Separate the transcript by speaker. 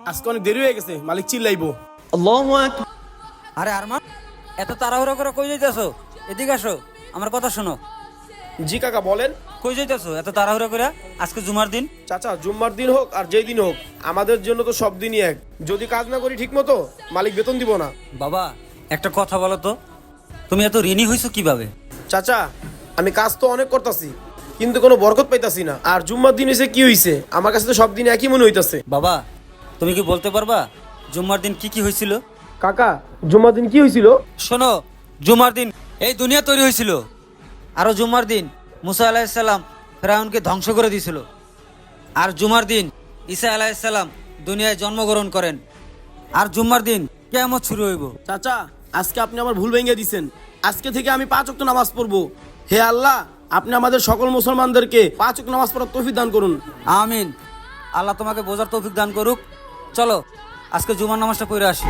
Speaker 1: আজকে অনেক দেরি হয়ে গেছে, মালিক চিল্লাইবো।
Speaker 2: আল্লাহু আকবার।
Speaker 3: আরে আরমান, এত তাড়াহুড়ো করে কই যাইতেছো? এদিকে আসো, আমার কথা শোনো।
Speaker 1: জি কাকা বলেন।
Speaker 3: কই যাইতেছো এত তাড়াহুড়ো করে? আজকে জুমার দিন।
Speaker 1: চাচা, জুম্মার দিন হোক আর যেই দিন হোক, আমাদের জন্য তো সব দিনই এক। যদি কাজ না করি ঠিক মতো, মালিক বেতন দিব না।
Speaker 3: বাবা, একটা কথা বলো তো, তুমি এত ঋণী হইছো কিভাবে?
Speaker 1: চাচা, আমি কাজ তো অনেক করতেছি, কিন্তু কোনো বরকত পাইতাছি না। আর জুম্মার দিন এসে কি হইছে, আমার কাছে তো সব দিন একই মনে হইতাছে।
Speaker 3: বাবা, তুমি কি বলতে পারবা জুম্মার দিন কি কি হয়েছিল?
Speaker 1: কাকা, জুম্মার দিন কি হয়েছিল?
Speaker 3: শোনো, জুমার দিন এই দুনিয়া তৈরি হয়েছিল। আরো জুমার দিন মুসা আলাহিসাল্লাম ফেরাউনকে ধ্বংস করে দিয়েছিল। আর জুমার দিন ঈসা আলাহিসাল্লাম দুনিয়ায় জন্মগ্রহণ করেন। আর জুম্মার দিন কিয়ামত শুরু হইব।
Speaker 1: চাচা, আজকে আপনি আমার ভুল ভেঙে দিছেন। আজকে থেকে আমি 5 ওয়াক্ত নামাজ পড়বো। হে আল্লাহ, আপনি আমাদের সকল মুসলমানদেরকে 5 ওয়াক্ত নামাজ পড়ার তৌফিক দান করুন।
Speaker 3: আমিন। আল্লাহ তোমাকে বোঝার তৌফিক দান করুক। চলো আজকে জুমার নামাজটা পড়ে আসি।